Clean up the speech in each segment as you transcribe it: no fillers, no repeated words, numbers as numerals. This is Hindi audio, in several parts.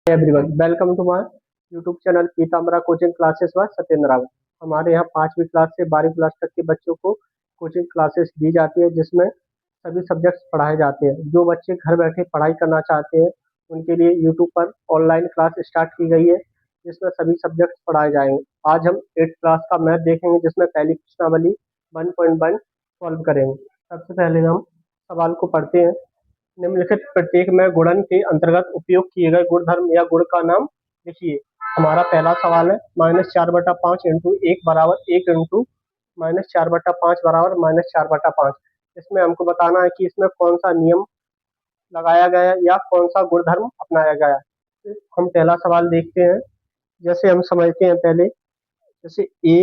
Everyone, welcome to my YouTube channel Pitambara coaching classes by Satyendra Rawat. हमारे यहाँ 5वीं क्लास से 12वीं क्लास तक के बच्चों को कोचिंग क्लासेस दी जाती है, जिसमें सभी सब्जेक्ट्स पढ़ाए जाते हैं। जो बच्चे घर बैठे पढ़ाई करना चाहते हैं उनके लिए यूट्यूब पर ऑनलाइन क्लास स्टार्ट की गई है, जिसमें सभी सब्जेक्ट्स पढ़ाए जाएंगे। आज हम 8th क्लास का मैथ देखेंगे, जिसमें पहली प्रश्नावली 1.1 सॉल्व करेंगे। सबसे पहले हम सवाल को पढ़ते हैं। निम्नलिखित प्रत्येक में गुणन के अंतर्गत उपयोग किए गए गुणधर्म या गुण का नाम लिखिए। हमारा पहला सवाल है -4/5 इंटू 1 बराबर 1 इंटू -4/5 बराबर -4/5। इसमें हमको बताना है कि इसमें कौन सा नियम लगाया गया है या कौन सा गुणधर्म अपनाया गया है। तो हम पहला सवाल देखते हैं। जैसे हम समझते हैं पहले, जैसे a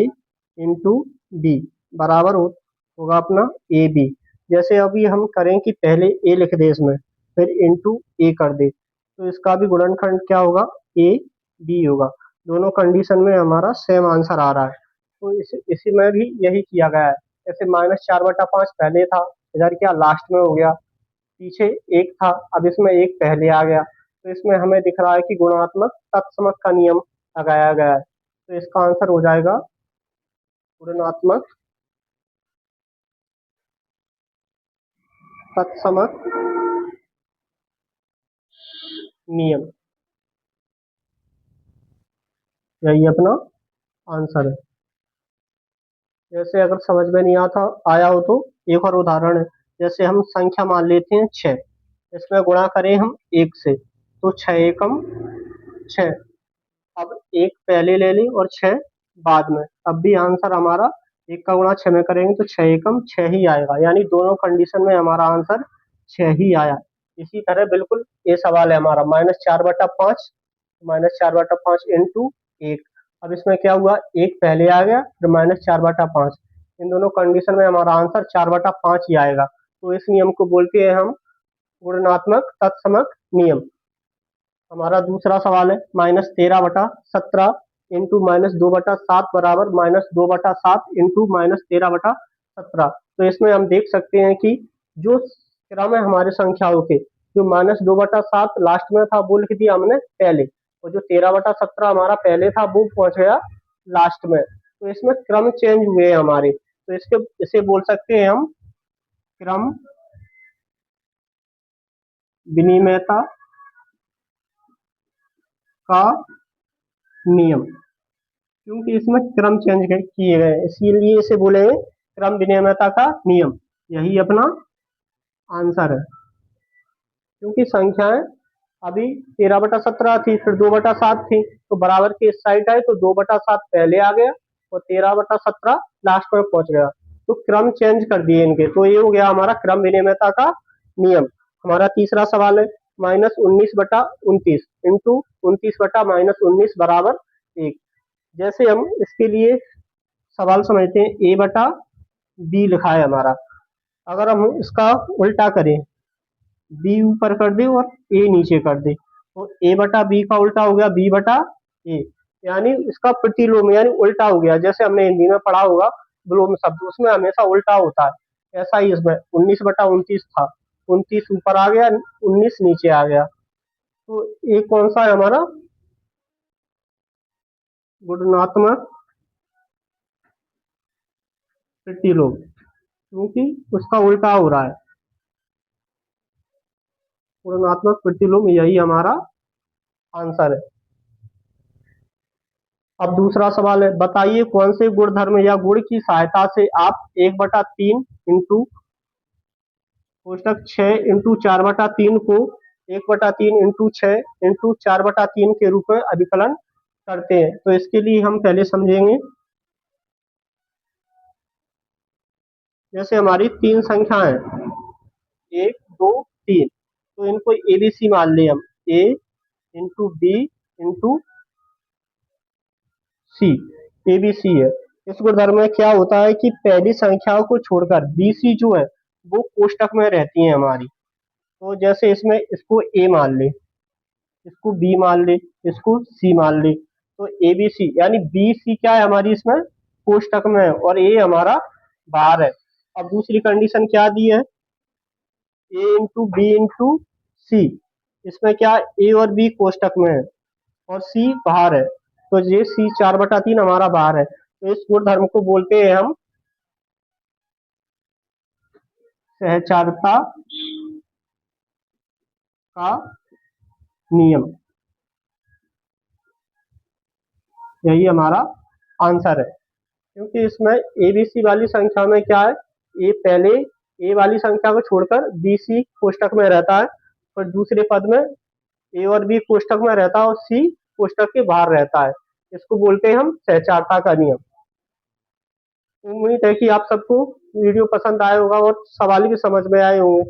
इंटू बी बराबर होगा अपना ए बी। जैसे अभी हम करें कि पहले ए लिख दे इसमें, फिर इंटू ए कर दे, तो इसका भी गुणनखंड क्या होगा, ए बी होगा। दोनों कंडीशन में हमारा सेम आंसर आ रहा है, तो इसी में भी यही किया गया है। जैसे -4/5 पहले था, इधर क्या लास्ट में हो गया, पीछे एक था, अब इसमें एक पहले आ गया, तो इसमें हमें दिख रहा है कि गुणात्मक तत्समक का नियम लगाया गया है। तो इसका आंसर हो जाएगा गुणात्मक तत्समक नियम, यही अपना आंसर है। जैसे अगर समझ में नहीं आता आया हो तो एक और उदाहरण है। जैसे हम संख्या मान लेते हैं 6, इसमें गुणा करें हम 1 से, तो 6 एकम 6। अब एक पहले ले लें और 6 बाद में, अब भी आंसर हमारा 1 का गुणा 6 में करेंगे तो 6 एकम 6 ही आएगा, यानी दोनों कंडीशन में हमारा आंसर 6 ही आया। इसी तरह बिल्कुल ये सवाल है हमारा -4/5, -4/5 इंटू 1। अब इसमें क्या हुआ, एक पहले आ गया फिर -4/5, इन दोनों कंडीशन में हमारा आंसर 4/5 ही आएगा। तो इस नियम को बोलते हैं हम गुणात्मक तत्समक नियम। हमारा दूसरा सवाल है -13/17 इंटू -2/7 बराबर -2/7 इंटू -13/17। तो इसमें हम देख सकते हैं कि जो क्रम है हमारे संख्याओं के, जो -2/7 लास्ट में था वो लिख दिया हमने पहले, और जो 13/17 हमारा पहले था वो पहुंच गया लास्ट में। तो इसमें क्रम चेंज हुए हैं हमारे, तो इसे बोल सकते हैं हम क्रम विनिमयता का नियम, क्योंकि इसमें क्रम चेंज किए गए, इसीलिए इसे बोलेंगे क्रम विनिमयता का नियम। यही अपना आंसर है, क्योंकि संख्याएं अभी 13/17 थी, फिर 2/7 थी, तो बराबर के इस साइड आए तो 2/7 पहले आ गया और 13/17 लास्ट में पहुंच गया, तो क्रम चेंज कर दिए इनके। तो ये हो गया हमारा क्रम विनिमयता का नियम। हमारा तीसरा सवाल है -19/29 इंटू 29/-19 बराबर 1। जैसे हम इसके लिए सवाल समझते हैं, a/b लिखा है हमारा, अगर हम इसका उल्टा करें, बी ऊपर कर दे और ए नीचे कर दे, तो a/b का उल्टा हो गया b/a, यानी इसका प्रतिलोम यानी उल्टा हो गया। जैसे हमने हिंदी में पढ़ा होगा विलोम शब्द, उसमें हमेशा उल्टा होता है, ऐसा ही इसमें 19/29 था, 29 ऊपर आ गया, 19 नीचे आ गया। तो ये कौन सा है हमारा गुणात्मक प्रतिलोम, क्योंकि उसका उल्टा हो रहा है। गुणात्मक प्रतिलोम, यही हमारा आंसर है। अब दूसरा सवाल है, बताइए कौन से गुणधर्म या गुण की सहायता से आप 1/3 इंटू कोष्टक 6 इंटू 4/3 को 1/3 इंटू 6 इंटू 4/3 के रूप में अभिकलन करते हैं। तो इसके लिए हम पहले समझेंगे, जैसे हमारी 3 संख्याएं 1 2 3, तो इनको एबीसी मान लें हम, ए इंटू बी इंटू सी, एबीसी है। इस गुणधर्म में क्या होता है कि पहली संख्याओं को छोड़कर बीसी जो है वो कोष्टक में रहती है हमारी। तो जैसे इसमें इसको ए मान ले, इसको बी मान ले, इसको सी मान ले, तो एबीसी यानी बी सी क्या है हमारी इसमें कोष्टक में है और ए हमारा बाहर है। अब दूसरी कंडीशन क्या दी है, ए इंटू बी इंटू सी, इसमें क्या ए और बी कोष्टक में है, और सी भार है। तो ये सी 4/3 हमारा भार है। तो इस गुणधर्म को बोलते हैं हम सहचारता का नियम। यही हमारा आंसर है, क्योंकि इसमें एबीसी वाली संख्या में क्या है, ए पहले ए वाली संख्या को छोड़कर बी सी कोष्टक में रहता है, और दूसरे पद में ए और बी कोष्टक में रहता है और सी कोष्टक के बाहर रहता है। इसको बोलते हैं हम सहचारता का नियम। उम्मीद है कि आप सबको वीडियो पसंद आया होगा और सवाल भी समझ में आए होंगे।